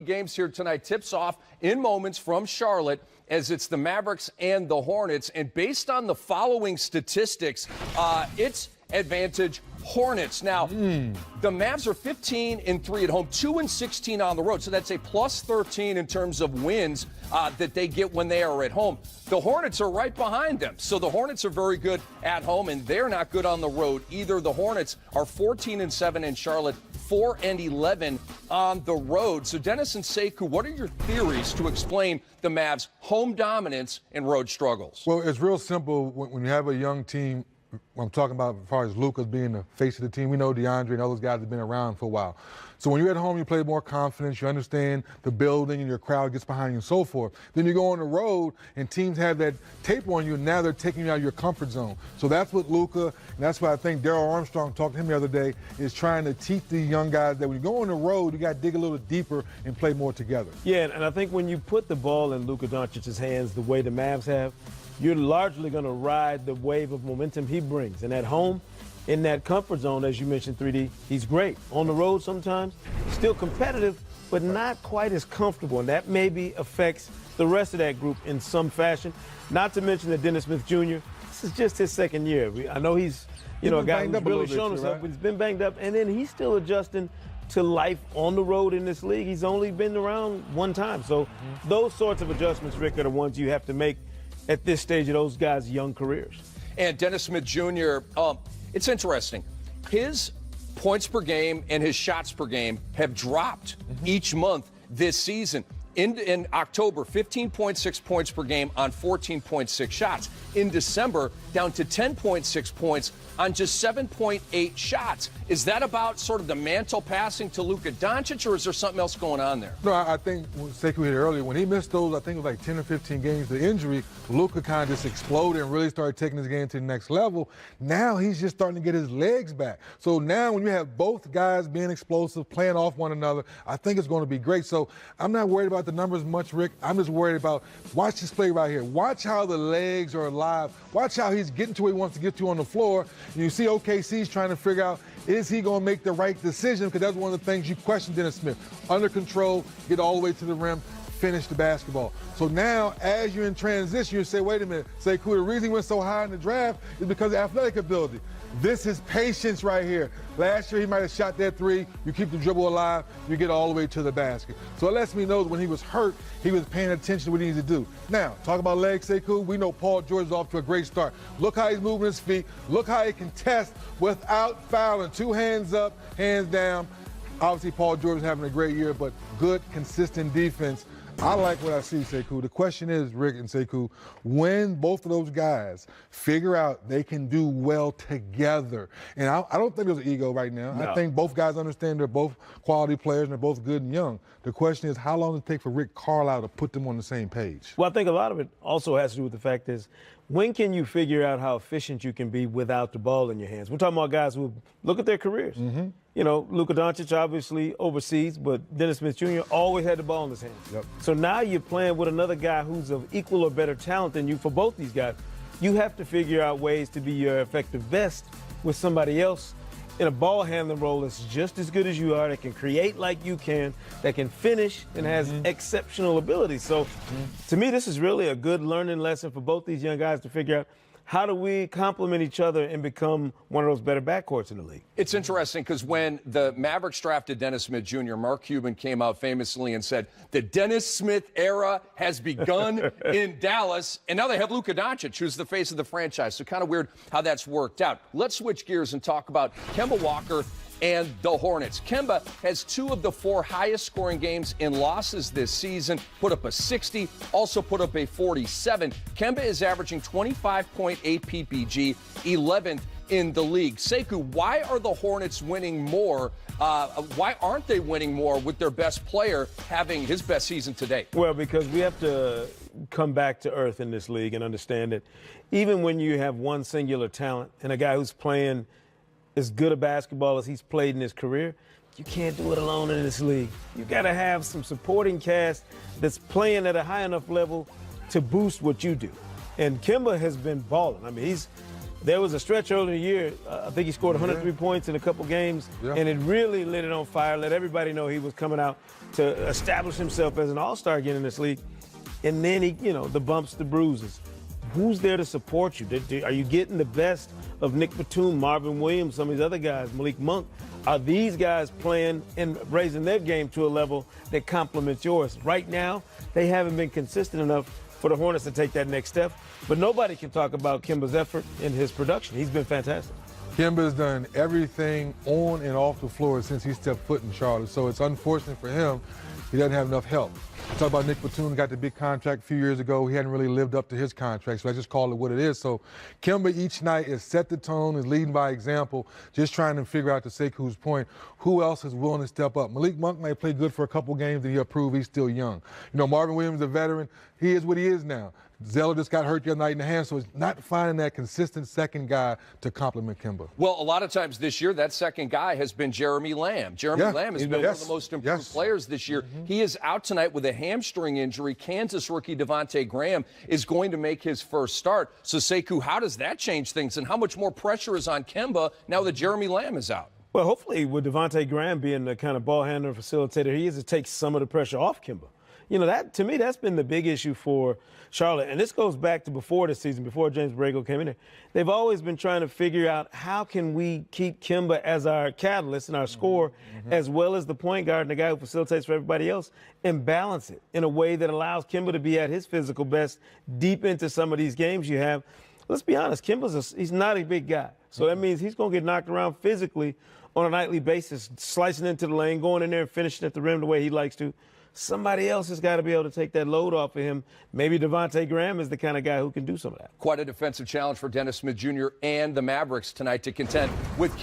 Games here tonight. Tips off in moments from Charlotte as it's the Mavericks and the Hornets. And based on the following statistics, it's advantage Hornets. Now, the Mavs are 15-3 at home, 2-16 on the road. So that's a plus 13 in terms of wins that they get when they are at home. The Hornets are right behind them. So the Hornets are very good at home, and they're not good on the road either. The Hornets are 14-7 in Charlotte, 4-11 on the road. So Dennis and Sekou, what are your theories to explain the Mavs' home dominance and road struggles? Well, it's real simple when you have a young team. I'm talking about as far as Luka's being the face of the team. We know DeAndre and all those guys have been around for a while. So when you're at home, you play more confidence. You understand the building and your crowd gets behind you and so forth. Then you go on the road and teams have that tape on you and now they're taking you out of your comfort zone. So that's what Luka, and that's why I think Darryl Armstrong talked to him the other day, is trying to teach these young guys that when you go on the road, you got to dig a little deeper and play more together. Yeah, and I think when you put the ball in Luka Doncic's hands the way the Mavs have, you're largely going to ride the wave of momentum he brings. And at home, in that comfort zone, as you mentioned, 3D, he's great. On the road sometimes, still competitive, but not quite as comfortable. And that maybe affects the rest of that group in some fashion. Not to mention that Dennis Smith Jr., this is just his second year. I know he's a guy who's really shown himself, but he's been banged up. And then he's still adjusting to life on the road in this league. He's only been around one time. So those sorts of adjustments, Rick, are the ones you have to make at this stage of those guys' young careers. And Dennis Smith Jr., it's interesting. His points per game and his shots per game have dropped each month this season. In October, 15.6 points per game on 14.6 shots. In December, down to 10.6 points on just 7.8 shots. Is that about sort of the mantle passing to Luka Doncic, or is there something else going on there? No, I think Sekou hit earlier, when he missed those, I think it was like 10 or 15 games, the injury, Luka kind of just exploded and really started taking his game to the next level. Now he's just starting to get his legs back. So now when you have both guys being explosive, playing off one another, I think it's going to be great. So I'm not worried about the numbers much, Rick. I'm just worried about, watch this play right here. Watch how the legs are alive. Watch how he's getting to where he wants to get to on the floor. And you see OKC's trying to figure out, is he going to make the right decision? Because that's one of the things you question Dennis Smith. Under control, get all the way to the rim, finish the basketball. So now, as you're in transition, you say, wait a minute, Sekou, the reason he went so high in the draft is because of athletic ability. This is patience right here. Last year, he might have shot that three. You keep the dribble alive, you get all the way to the basket. So it lets me know that when he was hurt, he was paying attention to what he needed to do. Now, talk about legs, Sekou. We know Paul George is off to a great start. Look how he's moving his feet. Look how he can test without fouling. 2 hands up, hands down. Obviously, Paul George is having a great year, but good, consistent defense. I like what I see, Sekou. The question is, Rick and Sekou, when both of those guys figure out they can do well together, and I don't think there's an ego right now. No. I think both guys understand they're both quality players and they're both good and young. The question is, how long does it take for Rick Carlisle to put them on the same page? Well, I think a lot of it also has to do with the fact is, when can you figure out how efficient you can be without the ball in your hands? We're talking about guys who look at their careers. You know, Luka Doncic obviously overseas, but Dennis Smith Jr. always had the ball in his hands. So now you're playing with another guy who's of equal or better talent than you. For both these guys, you have to figure out ways to be your effective best with somebody else in a ball handling role that's just as good as you are, that can create like you can, that can finish and has exceptional ability. So to me, this is really a good learning lesson for both these young guys to figure out, how do we complement each other and become one of those better backcourts in the league? It's interesting because when the Mavericks drafted Dennis Smith Jr., Mark Cuban came out famously and said, the Dennis Smith era has begun in Dallas, and now they have Luka Doncic, who's the face of the franchise. So kind of weird how that's worked out. Let's switch gears and talk about Kemba Walker and the Hornets. Kemba has 2 of the 4 highest scoring games in losses this season, put up a 60, also put up a 47. Kemba is averaging 25.8 PPG, 11th in the league. Sekou, why are the Hornets winning more? Why aren't they winning more with their best player having his best season to date? Well, because we have to come back to earth in this league and understand that even when you have one singular talent and a guy who's playing as good a basketball as he's played in his career, you can't do it alone in this league. You got to have some supporting cast that's playing at a high enough level to boost what you do. And Kemba has been balling. I mean, There was a stretch earlier in the year, I think he scored 103 points in a couple games, and it really lit it on fire, let everybody know he was coming out to establish himself as an all-star again in this league. And then he, the bumps, the bruises. Who's there to support you? Are you getting the best of Nick Batum, Marvin Williams, some of these other guys, Malik Monk? Are these guys playing and raising their game to a level that complements yours? Right now, they haven't been consistent enough for the Hornets to take that next step. But nobody can talk about Kemba's effort and his production. He's been fantastic. Kemba's done everything on and off the floor since he stepped foot in Charlotte. So it's unfortunate for him he doesn't have enough help. Talk about Nick Batum, got the big contract a few years ago. He hadn't really lived up to his contract, so I just call it what it is. So Kemba each night is set the tone, is leading by example, just trying to figure out, to Sekou's point, who else is willing to step up. Malik Monk might play good for a couple games, and he'll prove he's still young. Marvin Williams, a veteran, he is what he is now. Zeller just got hurt the other night in the hand, so it's not finding that consistent second guy to complement Kemba. Well, a lot of times this year, that second guy has been Jeremy Lamb. Jeremy Lamb has been one of the most improved players this year. He is out tonight with a hamstring injury. Kansas rookie Devontae Graham is going to make his first start. So, Sekou, how does that change things, and how much more pressure is on Kemba now that Jeremy Lamb is out? Well, hopefully with Devontae Graham being the kind of ball handler and facilitator he is, it takes some of the pressure off Kemba. That to me, that's been the big issue for Charlotte. And this goes back to before the season, before James Borrego came in there. They've always been trying to figure out how can we keep Kemba as our catalyst and our scorer, as well as the point guard and the guy who facilitates for everybody else, and balance it in a way that allows Kemba to be at his physical best deep into some of these games you have. Let's be honest, he's not a big guy. So that means he's going to get knocked around physically on a nightly basis, slicing into the lane, going in there and finishing at the rim the way he likes to. Somebody else has got to be able to take that load off of him. Maybe Devontae Graham is the kind of guy who can do some of that. Quite a defensive challenge for Dennis Smith Jr. and the Mavericks tonight to contend with